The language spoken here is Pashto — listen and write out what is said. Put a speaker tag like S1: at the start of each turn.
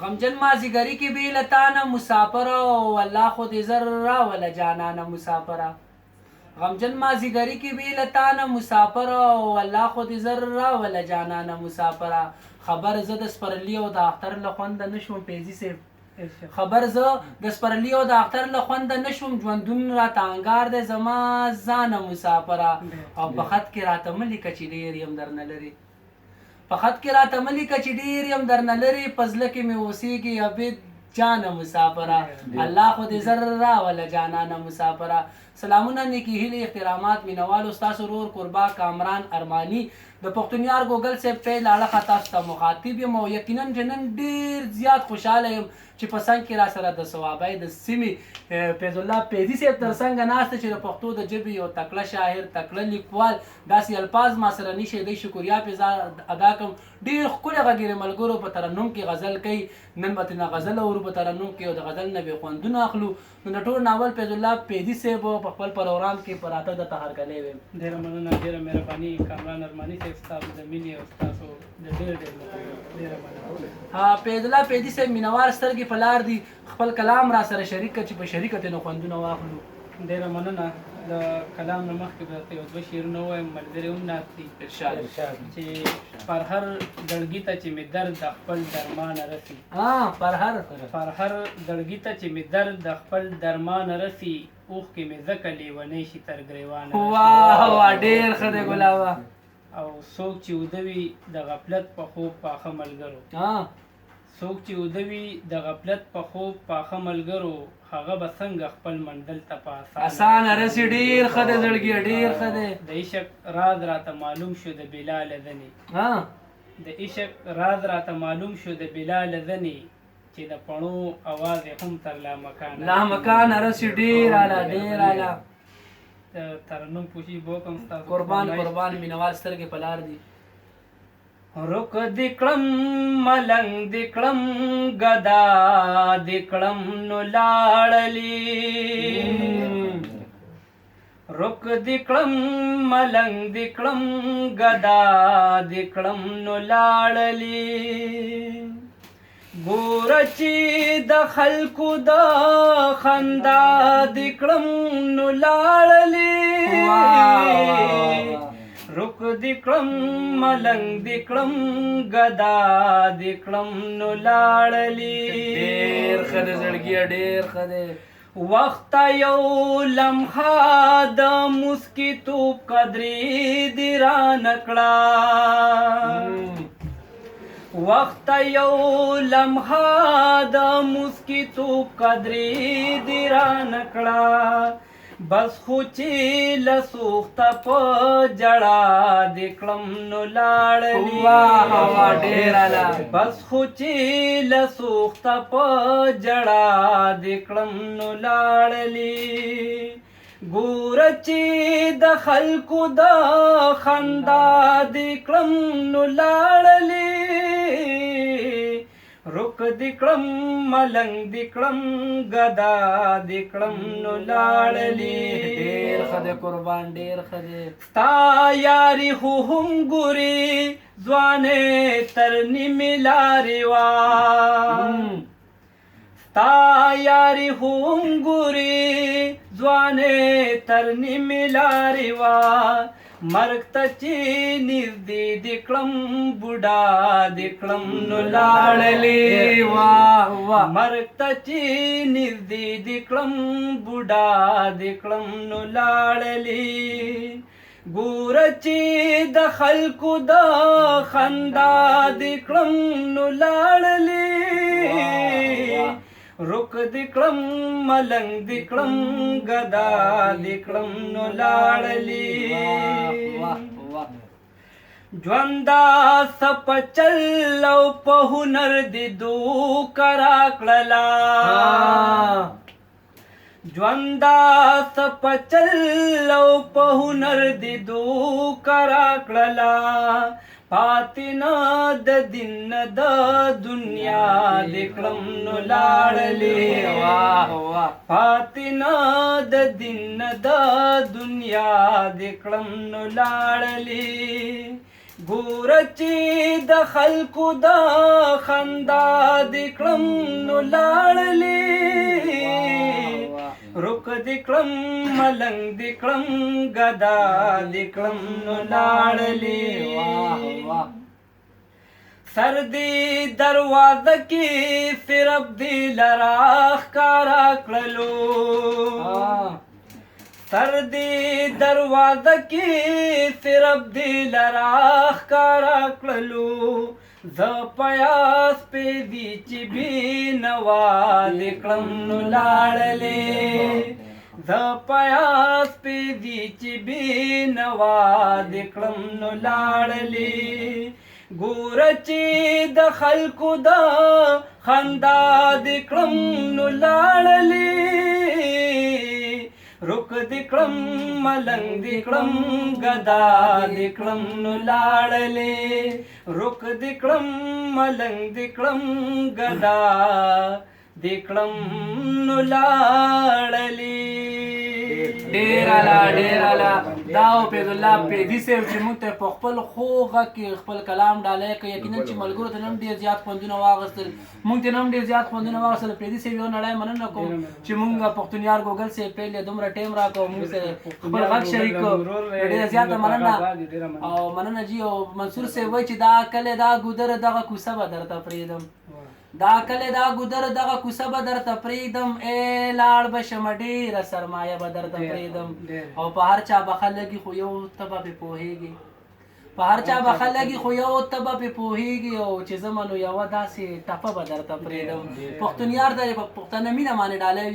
S1: غمجن مازیګری کې بې له تانه مسافره والله خو دې زر راوله جانانه مسافره غمجن مازیګری کې بې له تانه مسافره والله خو دې زر راوله جانانه مسافره خبر زه د سپرلي او د اختر له خونده نه شوم پیزي صاحب خبر زه د سپرلي او د اختر له خونده نه شوم ژوندون راته انګار دی زما ځانه مسافره او په خط کې راته مه لیکه چې ډېر یم درنه لرې په خط کې راته مه لیکه چې ډېر یم درنه لرې په زړه کې مې اوسېږي ابد جانه مسافره الله خو دې زر راوله جانانه مسافره سلامونه نیکي هیلې احترامات مینوالو ستاسو ورور قربا کامران ارماني د پښتونیار ګوګل صاحب ته لاړه خطا ته مخاطب یم او یقینا چې نن ډېر زیات خوشحاله یم چې په څنګ کې را سره د صوابۍ د سیمې فیض الله پیزي صاحب تر څنګ ناست چې د پښتو د ژبې یو تکړه شاعر تکړه لیکوال داسې الفاظ ما سره نشي دی شکریا پې ادا کوم ډېر ښکلی غږیرې ملګرو په ترنم کې غزل کوي نن به ترنه غزل اورو په ترنم کې او د غزل نه بې خوندونه اخلو نو د ټول ناول فیض الله پیزي صاحب په خپل پروګرام کې په راتګ درته هرکلی ویم
S2: ډېره مننه ډېره مهرباني کامران ارماني صاحب ستاسو د مینې او ستاسو د ډېر ډېره مننه
S1: فیض الله پیزي صاحب مینوار سترګې په لار دي خپل کلام را سره شریک کړه چې په شریکه ترې نو خوندونه واخلو
S2: ډېره مننه د کلام نه مخکې به درته یو دوه شعرونه ووایم ملګري هم ناست دي چې پر هر زړګي ته چې مې درد د خپل درمانه رسي
S1: پر هر
S2: زړګي ته چې مې درد د خپل درمانه رسي اوښکې مې ځکه لیونی شي تر ګریوانه
S1: واه ډېر ښه دی ګلابه
S2: او څوک چې اوده وي د غفلت په خوب پاخه ملګرو څوک چې اوده وي د غفلت په خوب پاخه ملګرو هغه به څنګه خپل منزل ته په
S1: اسانه رسي ډېر ښه دی زړګي ډېر ښه دی
S2: د عشق راز راته معلوم شو د بلال ځنې د عشق راز راته معلوم شو د بلال ځنې چې د پڼو اواز یې هم تر
S1: لامکانه رسي ډېر اعلی ډېر اعلی
S2: ترنم پوشي بوکم ستاسو
S1: قربان مینوال سترګې په لار دي
S2: رک دکړم ملنګ دکړم غدا دکړم نو لاړلی رک دکړم ملنګ دکړم غدا دکړم نو لاړلی ګور چې د خلکو د خندا دکړم نو لاړلی رک دکړم ملنګ دکړم غدا دکړم نو لاړلی
S1: ډېر ښه دی زړګي ډېر ښه دی
S2: وخت یو لمحه د مسکي توپ قدرې دې رانکړه وخت یو لمحه د مسکي توپ قدرې دې رانکړه بس خو چې لسوخته په جړه دکړم نو لاړلی بس خو چې لسوخته په جړه دکړم نو لاړلی ګوره چې د خلکو د خندا دکړم نو لاړلی رک دکړم ملنګ دکړم غدا دکړم نو لاړلی
S1: ډېر ښه دی قربان ډېر ښه دی
S2: ستا یاري خو هم ګوري ځوانې تر نیمې لارې وه ستا یاري خو هم ګوري ځوانې تر نیمې لارې وه مرګ ته چې نږدې دکړم بوډا دکړم نو لاړلی مرګ ته چې نږدې دکړم بوډا دکړم نو لاړلی ګوره چې د خلکو د خندا دکړم نو لاړلی رک دکړم ملنګ دکړم غدا دکړم نو لاړلی ژوندا سپ چل او په هنر دې دو کرا کړلا ژوندا سپ چل او په هنر دې دو کرا کړلا پاتینا د دین د دنیا دکړم نو لاړلی پاتینا د دین د دنیا دکړم نو لاړلی ګوره چې د خلکو د خندا د کړم نو لاړلې رک د کړم ملنګ د کړم ګدا د کړم نو لاړلې سر دی دروازه کې صرف دی لرا ښکارا کړلو سر دی دروازه کې صرف دی لرا ښکارا کړلو زه پیاس پې دي چې بېنوا د کړم نو لاړلې زه پیاس پې دي چې بېنوا د کړم نو لاړلې ګوره چې د خلکو د خندا د کړم نو لاړلې رک د کړم ملنګ د کړم ګدا د کړم نو لاړلې رک د کړم ملنګ د کړم ګدا د کړم نو لاړلې
S1: ډیر اعلی دا عبید الله پیدي صاحب چې موږ ته په خپل خوغه کې خپل کلام ډالۍ کوي یقینا چې ملګرو ته نن ډیر زیات خوندونه واغستل موږ ته نن ډیر زیات خوندونه واغستل پیدي صاحب یو نړۍ مننه کوم چې موږ پښتونیار ګوګل سے پہلے دومره ټیم راکو موږ سره خپل غږ شریک ډیر زیات مننه او مننه جی او منصور صاحب وای چې دا کله دا ګودر دغه کوسه به درته پریدم دا کله دا ګودر دغه کوسه به درته پریدم ای لاړ به شم ډېره سرمایه به درته پریدم او په هر چا به خلګي خو یو ته به پې پوهېږي په هر چا به خلګي خو یو ته به پې پوهېږي او چې زه منو یوه داسې ټپه به درته پریدم پښتونیار ته پښتنه مینه باندې ډالۍ